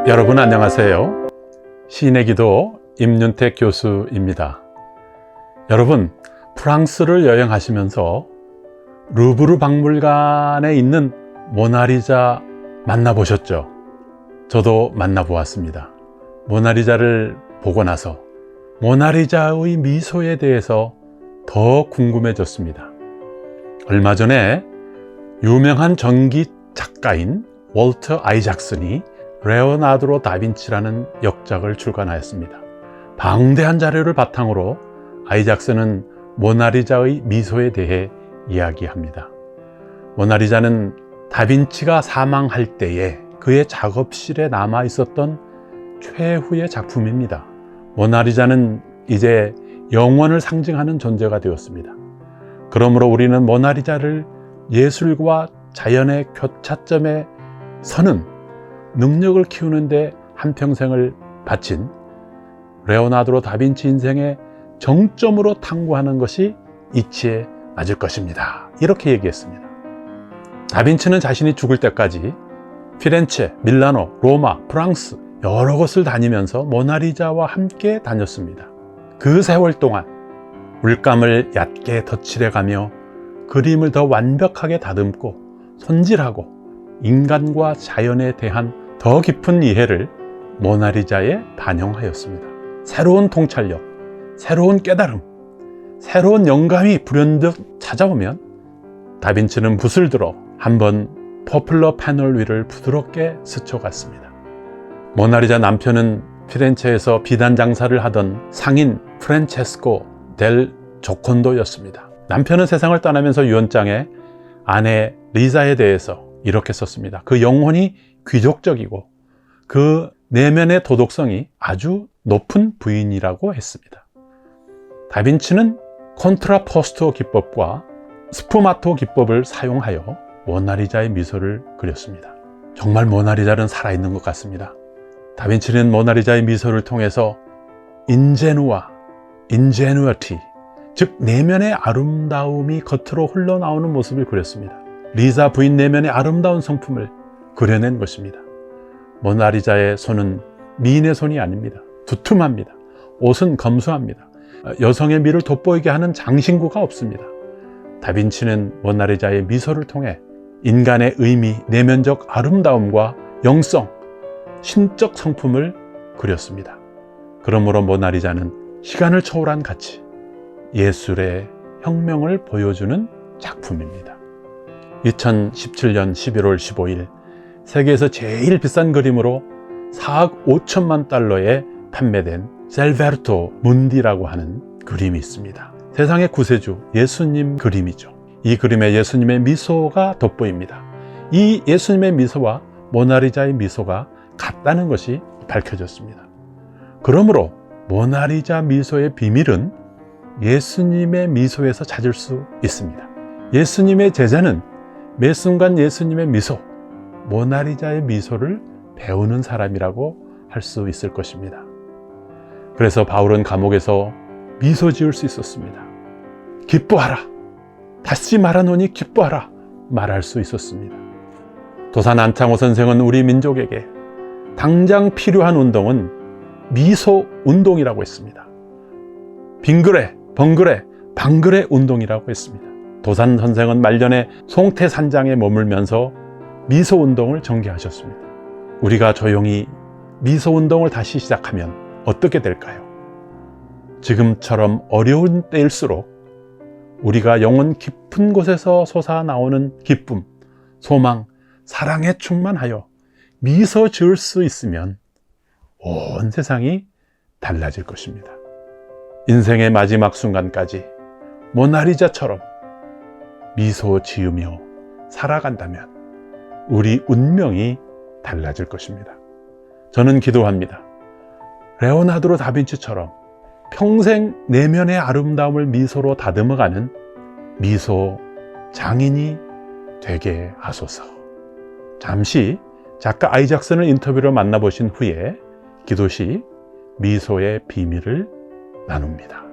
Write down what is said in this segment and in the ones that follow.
여러분 안녕하세요. 시인의 기도 임윤택 교수입니다. 여러분, 프랑스를 여행하시면서 루브르 박물관에 있는 모나리자 만나보셨죠? 저도 만나보았습니다. 모나리자를 보고 나서 모나리자의 미소에 대해서 더 궁금해졌습니다. 얼마 전에 유명한 전기 작가인 월터 아이작슨이 레오나르도 다빈치라는 역작을 출간하였습니다. 방대한 자료를 바탕으로 아이작슨은 모나리자의 미소에 대해 이야기합니다. 모나리자는 다빈치가 사망할 때에 그의 작업실에 남아 있었던 최후의 작품입니다. 모나리자는 이제 영원을 상징하는 존재가 되었습니다. 그러므로 우리는 모나리자를 예술과 자연의 교차점에 서는 능력을 키우는데 한평생을 바친 레오나르도 다빈치 인생의 정점으로 탐구하는 것이 이치에 맞을 것입니다. 이렇게 얘기했습니다. 다빈치는 자신이 죽을 때까지 피렌체, 밀라노, 로마, 프랑스 여러 곳을 다니면서 모나리자와 함께 다녔습니다. 그 세월 동안 물감을 얕게 덧칠해가며 그림을 더 완벽하게 다듬고 손질하고 인간과 자연에 대한 더 깊은 이해를 모나리자에 반영하였습니다. 새로운 통찰력, 새로운 깨달음, 새로운 영감이 불현듯 찾아오면 다빈치는 붓을 들어 한번 포플러 패널 위를 부드럽게 스쳐갔습니다. 모나리자 남편은 피렌체에서 비단 장사를 하던 상인 프란체스코 델 조콘도였습니다. 남편은 세상을 떠나면서 유언장에 아내 리자에 대해서 이렇게 썼습니다. 그 영혼이 귀족적이고 그 내면의 도덕성이 아주 높은 부인이라고 했습니다. 다빈치는 콘트라포스토 기법과 스푸마토 기법을 사용하여 모나리자의 미소를 그렸습니다. 정말 모나리자는 살아있는 것 같습니다. 다빈치는 모나리자의 미소를 통해서 인제누어티, 즉 내면의 아름다움이 겉으로 흘러나오는 모습을 그렸습니다. 리자 부인 내면의 아름다운 성품을 그려낸 것입니다. 모나리자의 손은 미인의 손이 아닙니다. 두툼합니다. 옷은 검소합니다. 여성의 미를 돋보이게 하는 장신구가 없습니다. 다빈치는 모나리자의 미소를 통해 인간의 의미, 내면적 아름다움과 영성, 신적 성품을 그렸습니다. 그러므로 모나리자는 시간을 초월한 가치, 예술의 혁명을 보여주는 작품입니다. 2017년 11월 15일 세계에서 제일 비싼 그림으로 4억 5천만 달러에 판매된 셀베르토 문디라고 하는 그림이 있습니다. 세상의 구세주 예수님 그림이죠. 이 그림에 예수님의 미소가 돋보입니다. 이 예수님의 미소와 모나리자의 미소가 같다는 것이 밝혀졌습니다. 그러므로 모나리자 미소의 비밀은 예수님의 미소에서 찾을 수 있습니다. 예수님의 제자는 매 순간 예수님의 미소, 모나리자의 미소를 배우는 사람이라고 할 수 있을 것입니다. 그래서 바울은 감옥에서 미소 지을 수 있었습니다. 기뻐하라, 다시 말하노니 기뻐하라 말할 수 있었습니다. 도산 안창호 선생은 우리 민족에게 당장 필요한 운동은 미소 운동이라고 했습니다. 빙그레, 벙그레, 방그레 운동이라고 했습니다. 도산 선생은 말년에 송태산장에 머물면서 미소 운동을 전개하셨습니다. 우리가 조용히 미소 운동을 다시 시작하면 어떻게 될까요? 지금처럼 어려운 때일수록 우리가 영혼 깊은 곳에서 솟아나오는 기쁨, 소망, 사랑에 충만하여 미소 지을 수 있으면 온 세상이 달라질 것입니다. 인생의 마지막 순간까지 모나리자처럼 미소 지으며 살아간다면 우리 운명이 달라질 것입니다. 저는 기도합니다. 레오나르도 다빈치처럼 평생 내면의 아름다움을 미소로 다듬어가는 미소 장인이 되게 하소서. 잠시 작가 아이작슨을 인터뷰로 만나보신 후에 기도 시 미소의 비밀을 나눕니다.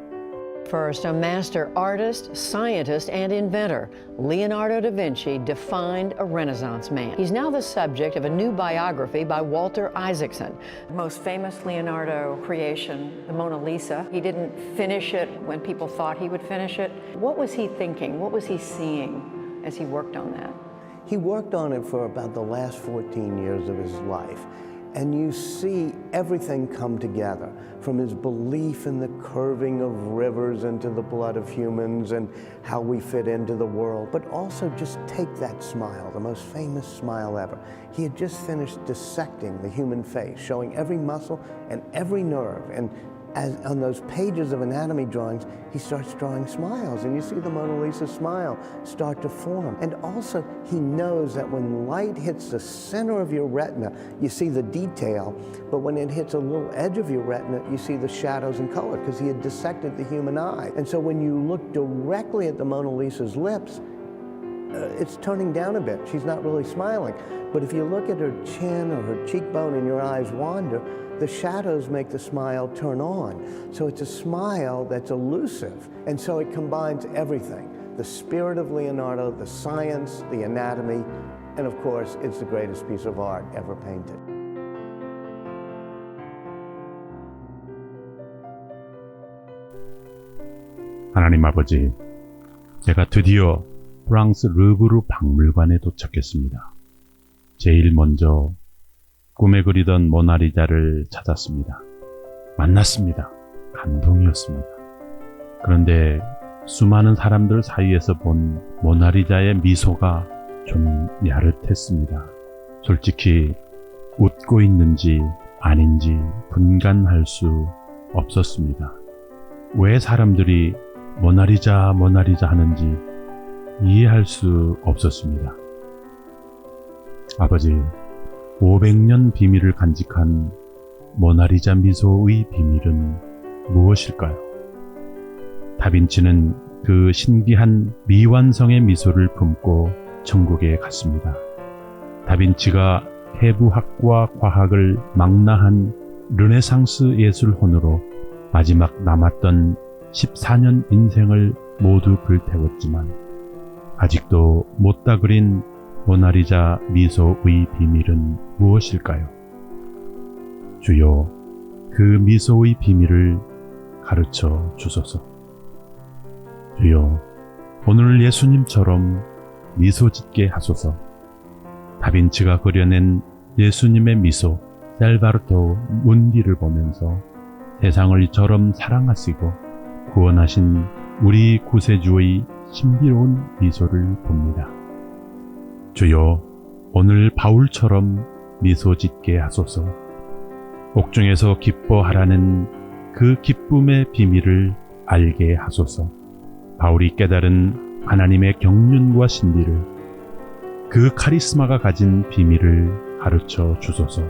First, a master artist, scientist, and inventor, Leonardo da Vinci defined a Renaissance man. He's now the subject of a new biography by Walter Isaacson. The most famous Leonardo creation, the Mona Lisa. He didn't finish it when people thought he would finish it. What was he thinking? What was he seeing as he worked on that? He worked on it for about the last 14 years of his life. And you see everything come together, from his belief in the curving of rivers into the blood of humans and how we fit into the world, but also just take that smile, the most famous smile ever. He had just finished dissecting the human face, showing every muscle and every nerve. And as on those pages of anatomy drawings, he starts drawing smiles, and you see the Mona Lisa smile start to form. And also, he knows that when light hits the center of your retina, you see the detail, but when it hits a little edge of your retina, you see the shadows and color, because he had dissected the human eye. And so when you look directly at the Mona Lisa's lips, it's turning down a bit. She's not really smiling. But if you look at her chin or her cheekbone and your eyes wander, the shadows make the smile turn on. So it's a smile that's elusive. And so it combines everything. The spirit of Leonardo, the science, the anatomy, and of course, it's the greatest piece of art ever painted. 하나님 아버지, 제가 드디어 프랑스 르브르 박물관에 도착했습니다. 제일 먼저 꿈에 그리던 모나리자를 찾았습니다. 만났습니다. 감동이었습니다. 그런데 수많은 사람들 사이에서 본 모나리자의 미소가 좀 야릇했습니다. 솔직히 웃고 있는지 아닌지 분간할 수 없었습니다. 왜 사람들이 모나리자 하는지 이해할 수 없었습니다. 아버지, 500년 비밀을 간직한 모나리자 미소의 비밀은 무엇일까요? 다빈치는 그 신기한 미완성의 미소를 품고 천국에 갔습니다. 다빈치가 해부학과 과학을 망라한 르네상스 예술혼으로 마지막 남았던 14년 인생을 모두 불태웠지만 아직도 못다 그린 모나리자 미소의 비밀은 무엇일까요? 주여, 그 미소의 비밀을 가르쳐 주소서. 주여, 오늘 예수님처럼 미소 짓게 하소서. 다빈치가 그려낸 예수님의 미소, 셀바르토 문디를 보면서 세상을 이처럼 사랑하시고 구원하신 우리 구세주의 신비로운 미소를 봅니다. 주여, 오늘 바울처럼 미소 짓게 하소서. 옥중에서 기뻐하라는 그 기쁨의 비밀을 알게 하소서. 바울이 깨달은 하나님의 경륜과 신비를, 그 카리스마가 가진 비밀을 가르쳐 주소서.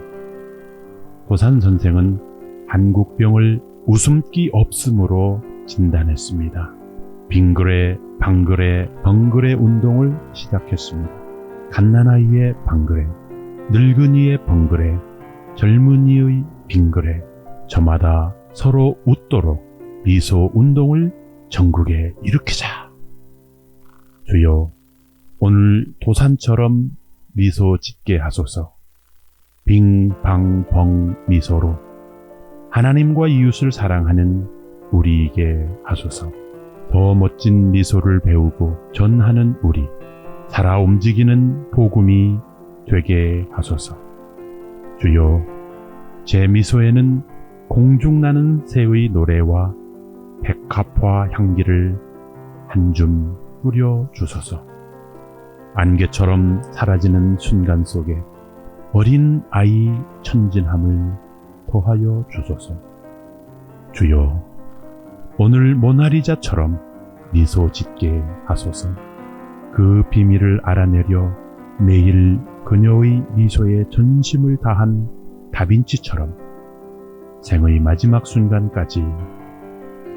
도산 선생은 한국병을 웃음기 없음으로 진단했습니다. 빙그레, 방그레, 벙그레 운동을 시작했습니다. 갓난아이의 방그레, 늙은이의 벙그레, 젊은이의 빙그레, 저마다 서로 웃도록 미소 운동을 전국에 일으키자. 주여, 오늘 도산처럼 미소 짓게 하소서. 빙방벙 미소로 하나님과 이웃을 사랑하는 우리에게 하소서. 더 멋진 미소를 배우고 전하는 우리, 살아 움직이는 복음이 되게 하소서. 주여, 제 미소에는 공중나는 새의 노래와 백합화 향기를 한 줌 뿌려 주소서. 안개처럼 사라지는 순간 속에 어린 아이 천진함을 더하여 주소서. 주여, 오늘 모나리자처럼 미소 짓게 하소서. 그 비밀을 알아내려 매일 그녀의 미소에 전심을 다한 다빈치처럼 생의 마지막 순간까지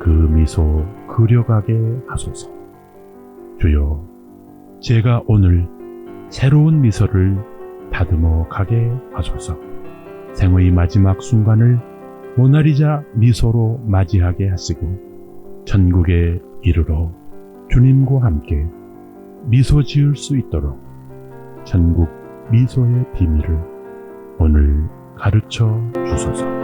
그 미소 그려가게 하소서. 주여, 제가 오늘 새로운 미소를 다듬어 가게 하소서. 생의 마지막 순간을 모나리자 미소로 맞이하게 하시고 천국에 이르러 주님과 함께 미소 지을 수 있도록 천국 미소의 비밀을 오늘 가르쳐 주소서.